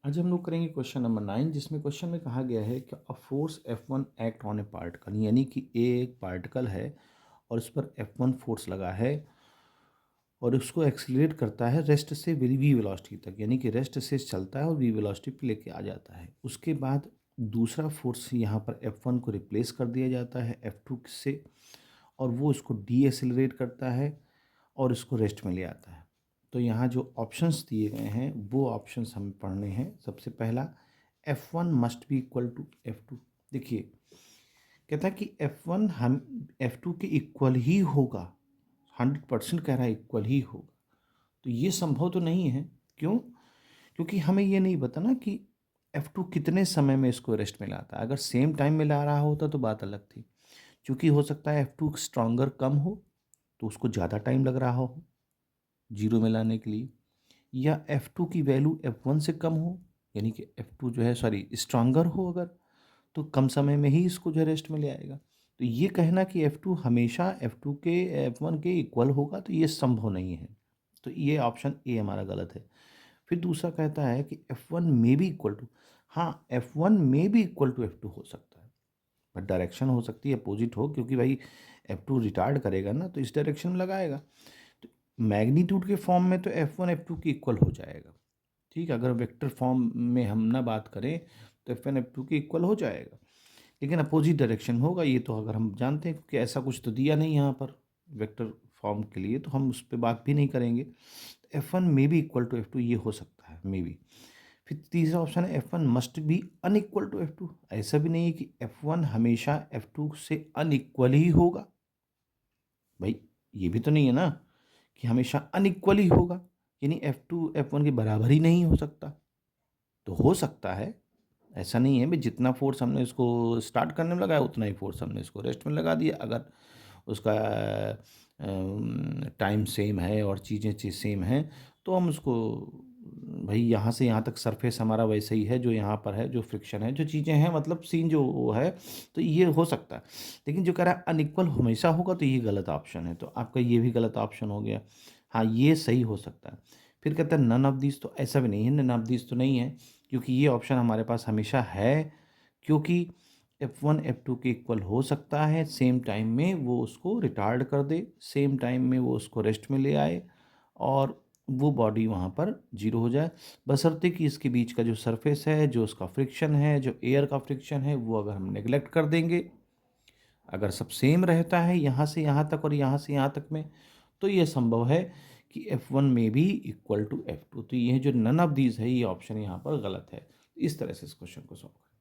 आज हम लोग करेंगे क्वेश्चन नंबर 9, जिसमें क्वेश्चन में कहा गया है कि a force F1 act on A particle, यानी कि ए एक पार्टिकल है और उस पर F1 फोर्स लगा है और उसको एक्सीलरेट करता है रेस्ट से वी वेलोसिटी तक, यानी कि रेस्ट से चलता है और वी वेलोसिटी पे लेके आ जाता है। उसके बाद दूसरा फोर्स यहाँ पर F1 को रिप्लेस कर दिया जाता है F2 से और वो उसको डी एक्सीलरेट करता है और इसको रेस्ट में ले आता है। तो यहाँ जो ऑप्शंस दिए गए हैं वो ऑप्शंस हमें पढ़ने हैं। सबसे पहला, F1 must be equal to F2। देखिए, कहता है कि F1 हम F2 के इक्वल ही होगा, 100% कह रहा है इक्वल ही होगा। तो ये संभव तो नहीं है। क्यों? क्योंकि हमें ये नहीं पता ना कि F2 कितने समय में इसको रेस्ट में लाता है। अगर सेम टाइम में ला रहा होता तो बात अलग थी। क्योंकि हो सकता है F2 स्ट्रॉन्गर कम हो तो उसको ज़्यादा टाइम लग रहा हो जीरो में लाने के लिए, या F2 की वैल्यू F1 से कम हो, यानी कि F2 जो है सॉरी स्ट्रॉन्गर हो अगर, तो कम समय में ही इसको जो है रेस्ट में ले आएगा। तो ये कहना कि F2 हमेशा F2 के F1 के इक्वल होगा तो ये संभव नहीं है। तो ये ऑप्शन ए हमारा गलत है। फिर दूसरा कहता है कि F1 में भी इक्वल टू, हाँ F1 में भी इक्वल टू F2 हो सकता है, बट डायरेक्शन हो सकती है अपोजिट हो, क्योंकि भाई F2 रिटार्ड करेगा ना तो इस डायरेक्शन में लगाएगा। तो मैग्नीट्यूड के फॉर्म में तो F1 F2 के इक्वल हो जाएगा। ठीक है, अगर वेक्टर फॉर्म में हम ना बात करें तो F1 F2 के इक्वल हो जाएगा, लेकिन अपोजिट डायरेक्शन होगा। ये तो अगर हम जानते हैं, क्योंकि ऐसा कुछ तो दिया नहीं यहाँ पर वेक्टर फॉर्म के लिए, तो हम उस पर बात भी नहीं करेंगे। F1 में भी इक्वल टू F2 ये हो सकता है, मे बी। फिर तीसरा ऑप्शन है F1 must be unequal to F2। ऐसा भी नहीं है कि F1 हमेशा F2 से अनइक्वल ही होगा। भाई ये भी तो नहीं है ना कि हमेशा अनइक्वल ही होगा, यानी F2 F1 के बराबर ही नहीं हो सकता। तो हो सकता है, ऐसा नहीं है भाई जितना फोर्स हमने इसको स्टार्ट करने में लगाया उतना ही फोर्स हमने इसको रेस्ट में लगा दिया। अगर उसका टाइम सेम है और चीज़ें सेम हैं तो हम उसको, भाई यहाँ से यहाँ तक सरफेस हमारा वैसे ही है जो यहाँ पर है, जो फ्रिक्शन है, जो चीज़ें हैं, मतलब सीन जो वो है, तो ये हो सकता है। लेकिन जो कह रहा है अनइक्वल हमेशा होगा तो ये गलत ऑप्शन है, तो आपका ये भी गलत ऑप्शन हो गया। हाँ, ये सही हो सकता है। फिर कहता है नन ऑफ दीज, तो ऐसा भी नहीं है, नन ऑफ दीज तो नहीं है, क्योंकि ये ऑप्शन हमारे पास हमेशा है। क्योंकि F1 F2 के इक्वल हो सकता है, सेम टाइम में वो उसको रिटार्ड कर दे, सेम टाइम में वो उसको रेस्ट में ले आए और वो बॉडी वहाँ पर जीरो हो जाए, बशर्ते कि इसके बीच का जो सरफेस है, जो उसका फ्रिक्शन है, जो एयर का फ्रिक्शन है, वो अगर हम नेग्लेक्ट कर देंगे, अगर सब सेम रहता है यहाँ से यहाँ तक और यहाँ से यहाँ तक में, तो ये संभव है कि F1 में भी इक्वल टू F2। तो ये जो नन ऑफ दीज है, ये ऑप्शन यहाँ पर गलत है। इस तरह से इस क्वेश्चन को सॉल्व करें।